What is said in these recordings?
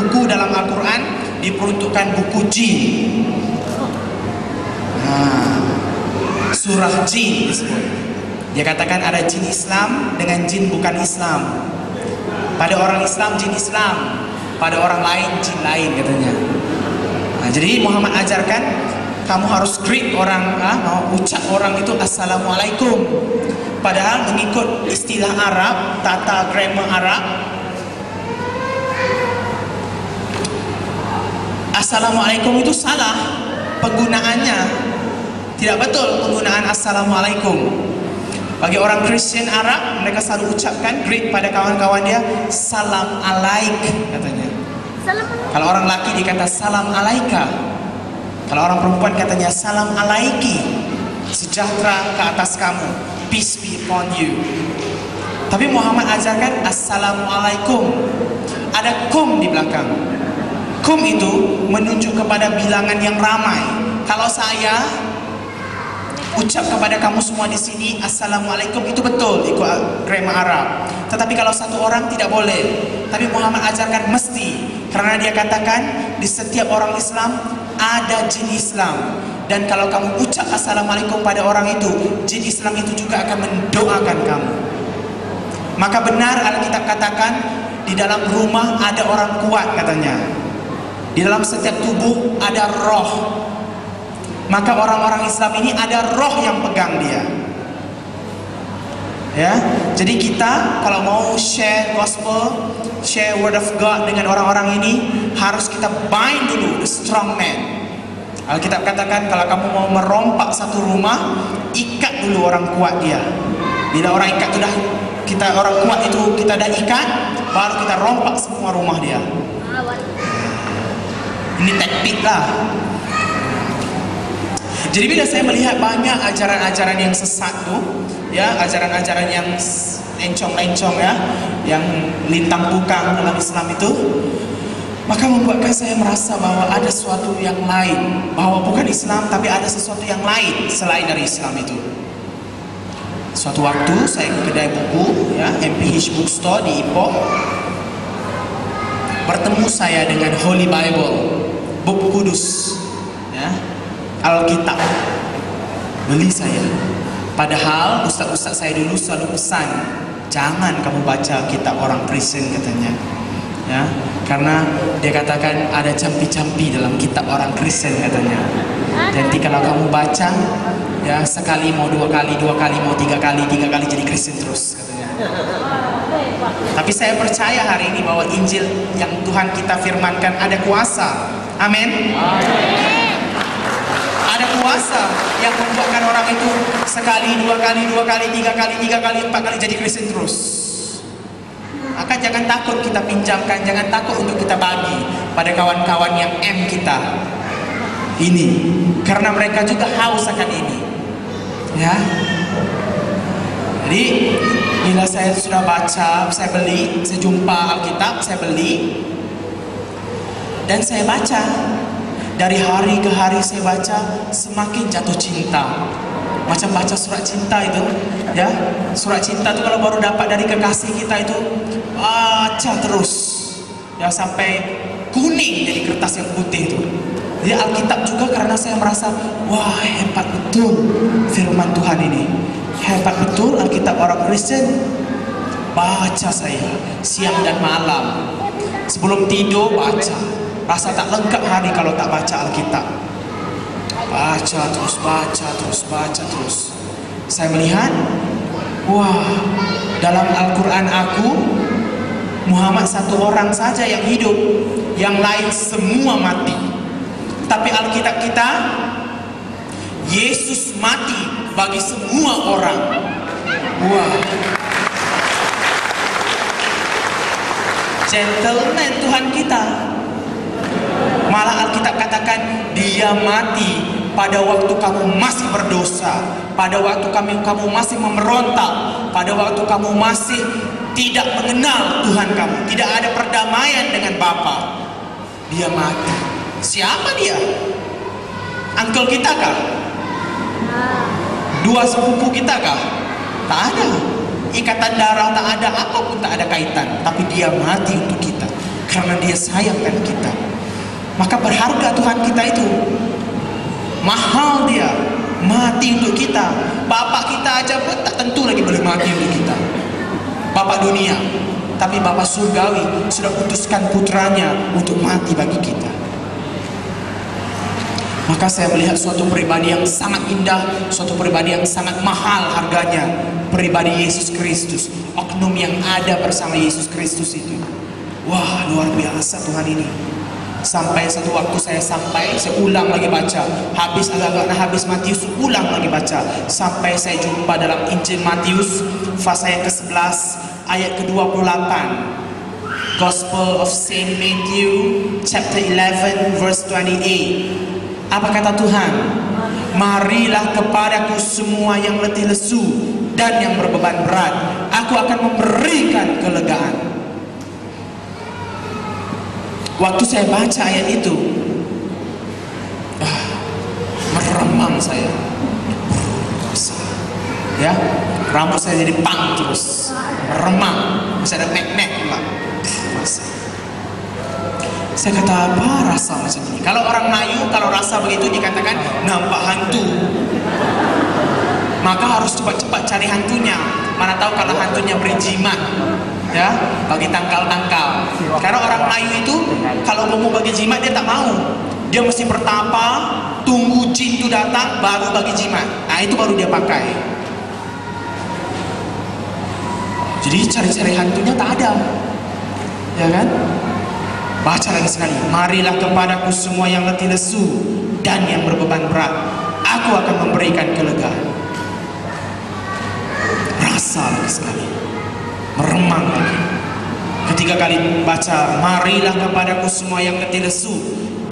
buku dalam Al-Quran diperuntukkan buku jin. Surah jin disebut. Dia katakan ada jin Islam dengan jin bukan Islam. Pada orang Islam jin Islam, pada orang lain jin lain katanya. Jadi Muhammad ajarkan kamu harus greet orang, mau ucap orang itu Assalamualaikum. Padahal mengikut istilah Arab, tata grammar Arab, Assalamualaikum itu salah penggunaannya. Tidak betul penggunaan Assalamualaikum. Bagi orang Kristen Arab, mereka selalu ucapkan greet pada kawan-kawan dia, salam alaik katanya. Kalau orang laki dikata salam alaika. Kalau orang perempuan katanya salam alaiki. Sejahtera ke atas kamu, peace be upon you. Tapi Muhammad ajarkan Assalamualaikum. Ada kum di belakang. Kum itu menunjuk kepada bilangan yang ramai. Kalau saya ucap kepada kamu semua di sini Assalamualaikum, itu betul ikut grammar Arab. Tetapi kalau satu orang tidak boleh. Tapi Muhammad ajarkan mesti, karena dia katakan di setiap orang Islam ada jin Islam. Dan kalau kamu ucap Assalamualaikum pada orang itu, jin Islam itu juga akan mendoakan kamu. Maka benar Alkitab katakan di dalam rumah ada orang kuat katanya. Di dalam setiap tubuh ada roh. Maka orang-orang Islam ini ada roh yang pegang dia. Ya, jadi kita kalau mau share gospel, share word of God dengan orang-orang ini, harus kita bind dulu the strong man. Alkitab katakan kalau kamu mau merompak satu rumah, ikat dulu orang kuat dia. Bila orang ikat sudah, orang kuat itu kita dah ikat, baru kita rompak semua rumah dia. Ini taktik lah. Jadi bila saya melihat banyak ajaran-ajaran yang sesat tuh, ya, ajaran-ajaran yang encong-encong ya, yang lintang pukang dalam Islam itu, maka membuatkan saya merasa bahwa ada sesuatu yang lain, bahwa bukan Islam tapi ada sesuatu yang lain selain dari Islam itu. Suatu waktu saya ke kedai buku, ya, MPH Bookstore di Ipoh, bertemu saya dengan Holy Bible, buku kudus, ya, Alkitab. Beli saya. Padahal ustaz-ustaz saya dulu selalu pesan, jangan kamu baca kitab orang Kristen katanya. Ya, karena dia katakan ada campi-campi dalam kitab orang Kristen katanya. Jadi kalau kamu baca, ya, sekali mau dua kali mau tiga kali jadi Kristen terus katanya. Tapi saya percaya hari ini bahwa Injil yang Tuhan kita firmankan ada kuasa. Amin. Ada kuasa yang membuatkan orang itu sekali, dua kali, tiga kali, empat kali jadi Kristen terus. Maka jangan takut kita pinjamkan, jangan takut untuk kita bagi pada kawan-kawan yang M kita ini, karena mereka juga haus akan ini. Ya. Jadi bila saya sudah baca, saya beli, saya jumpa Alkitab, saya beli dan saya baca. Dari hari ke hari saya baca, semakin jatuh cinta. Macam baca surat cinta itu, ya. Surat cinta itu kalau baru dapat dari kekasih kita itu, baca terus, ya, sampai kuning jadi kertas yang putih itu. Jadi Alkitab juga karena saya merasa, wah, hebat betul firman Tuhan ini. Hebat betul Alkitab orang Kristen. Baca saya siang dan malam. Sebelum tidur baca. Rasa tak lengkap hari kalau tak baca Alkitab. Baca terus. Saya melihat, wah, dalam Al-Quran aku, Muhammad satu orang saja yang hidup, yang lain semua mati. Tapi Alkitab kita, Yesus mati bagi semua orang. Wah, gentleman Tuhan kita. Malah Alkitab katakan dia mati pada waktu kamu masih berdosa, pada waktu kamu masih memberontak, pada waktu kamu masih tidak mengenal Tuhan kamu, tidak ada perdamaian dengan Bapa. Dia mati. Siapa dia? Uncle kita kah? Dua sepupu kita kah? Tak ada. Ikatan darah tak ada, apapun tak ada kaitan. Tapi dia mati untuk kita. karena Dia sayangkan kita. Maka berharga Tuhan kita itu. Mahal Dia, mati untuk kita. Bapak kita aja pun tak tentu lagi boleh mati untuk kita. Bapak dunia, tapi Bapak surgawi sudah utuskan putranya untuk mati bagi kita. Maka saya melihat suatu pribadi yang sangat indah, suatu pribadi yang sangat mahal harganya, pribadi Yesus Kristus, oknum yang ada bersama Yesus Kristus itu. Wah, luar biasa Tuhan ini. Sampai satu waktu saya ulang lagi baca, habis Matius, ulang lagi baca, sampai saya jumpa dalam Injil Matius pasal yang ke-11 ayat ke-28. Gospel of Saint Matthew chapter 11 verse 28. Apa kata Tuhan? Marilah kepadaku semua yang letih lesu dan yang berbeban berat, aku akan memberikan kelegaan. Waktu saya baca ayat itu, meremang saya, ya, rambut saya jadi pang terus, meremang, masih ada mek-mek pula. Saya kata, apa rasa macam ini? Kalau orang Melayu, kalau rasa begitu dikatakan nampak hantu, maka harus cepat-cepat cari hantunya. Mana tahu kalau hantunya beri jimat, ya, bagi tangkal-tangkal. Karena orang Melayu itu kalau mau bagi jimat dia tak mau. Dia mesti bertapa, tunggu jin itu datang baru bagi jimat. Nah, itu baru dia pakai. Jadi cari-cari hantunya tak ada, ya kan? Baca lagi sekali. Marilah kepadaku semua yang letih lesu dan yang berbeban berat, aku akan memberikan kelegaan. Rasa lagi sekali, meremang lagi. Ketiga kali baca, marilah kepadaku semua yang letih lesu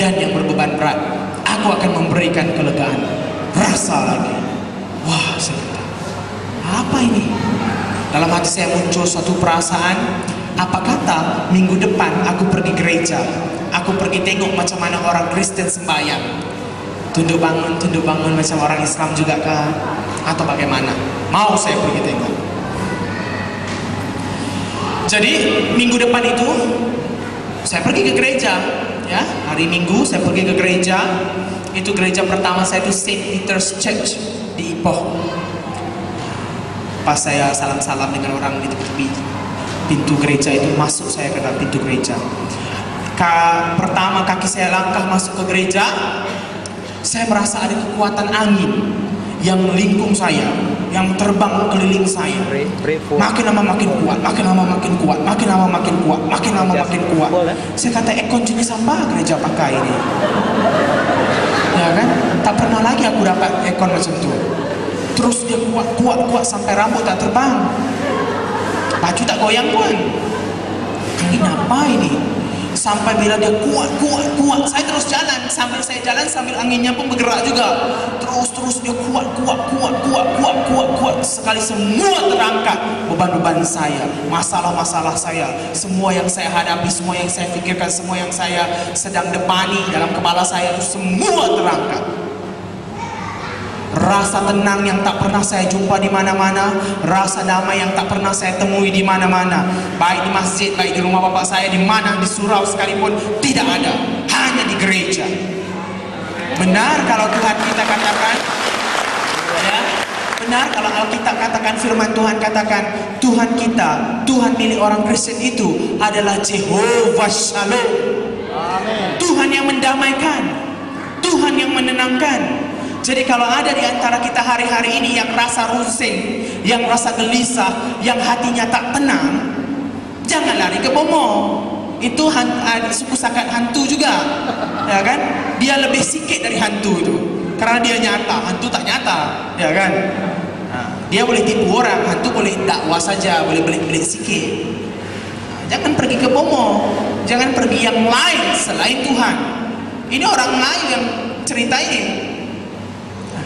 dan yang berbeban berat, aku akan memberikan kelegaan. Rasa lagi. Wah, saya kata, apa ini? Dalam hati saya muncul suatu perasaan. Apa kata minggu depan aku pergi gereja, aku pergi tengok macam mana orang Kristen sembahyang, tunduk bangun macam orang Islam juga kah? Atau bagaimana? Mau saya pergi tengok. Jadi minggu depan itu saya pergi ke gereja, ya, hari Minggu saya pergi ke gereja. Itu gereja pertama saya itu Saint Peter's Church di Ipoh. Pas saya salam-salam dengan orang di tepi pintu gereja itu, masuk saya ke dalam pintu gereja. Pertama kaki saya langkah masuk ke gereja, saya merasa ada kekuatan angin yang melingkung saya, yang terbang keliling saya. Makin lama makin kuat, makin lama makin kuat, makin lama makin kuat, makin lama makin kuat. Saya kata, ekon jenis apa gereja pakai ini? Ya kan? Tak pernah lagi aku dapat ekon macam itu. Terus dia kuat sampai rambut tak terbang, baju tak goyang pun. Ini apa ini? Sampai bila dia kuat, saya terus jalan. Sambil saya jalan, sambil anginnya pun bergerak juga. Terus dia kuat. Sekali semua terangkat beban-beban saya, masalah-masalah saya, semua yang saya hadapi, semua yang saya pikirkan, semua yang saya sedang depani dalam kepala saya itu semua terangkat. Rasa tenang yang tak pernah saya jumpa di mana-mana, rasa damai yang tak pernah saya temui di mana-mana, baik di masjid, baik di rumah bapak saya, di mana, di surau sekalipun, tidak ada, hanya di gereja. Benar kalau Tuhan kita katakan, ya, benar kalau Alkitab katakan, firman Tuhan katakan, Tuhan kita, Tuhan milik orang Kristen itu adalah Jehovah Shalom. Amen. Tuhan yang mendamaikan, Tuhan yang menenangkan. Jadi kalau ada di antara kita hari-hari ini yang rasa rusing, yang rasa gelisah, yang hatinya tak tenang, jangan lari ke Bomo. Itu suku sakat hantu juga, ya kan? Dia lebih sikit dari hantu itu, karena dia nyata, hantu tak nyata, ya kan? Nah, dia boleh tipu orang, hantu boleh dakwah saja, boleh belit-belit sikit. Jangan pergi ke Bomo, jangan pergi yang lain selain Tuhan. Ini orang Melayu yang cerita ini.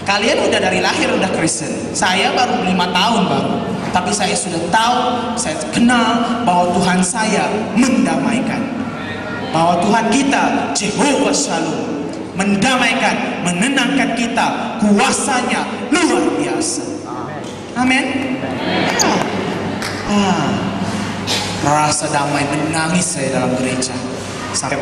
Kalian udah dari lahir udah Kristen, saya baru 5 tahun baru, tapi saya sudah tahu, saya kenal bahwa Tuhan saya mendamaikan, bahwa Tuhan kita Jehovah Shalom mendamaikan, menenangkan kita, kuasanya luar biasa. Amin. rasa damai menangis saya dalam gereja. Sampai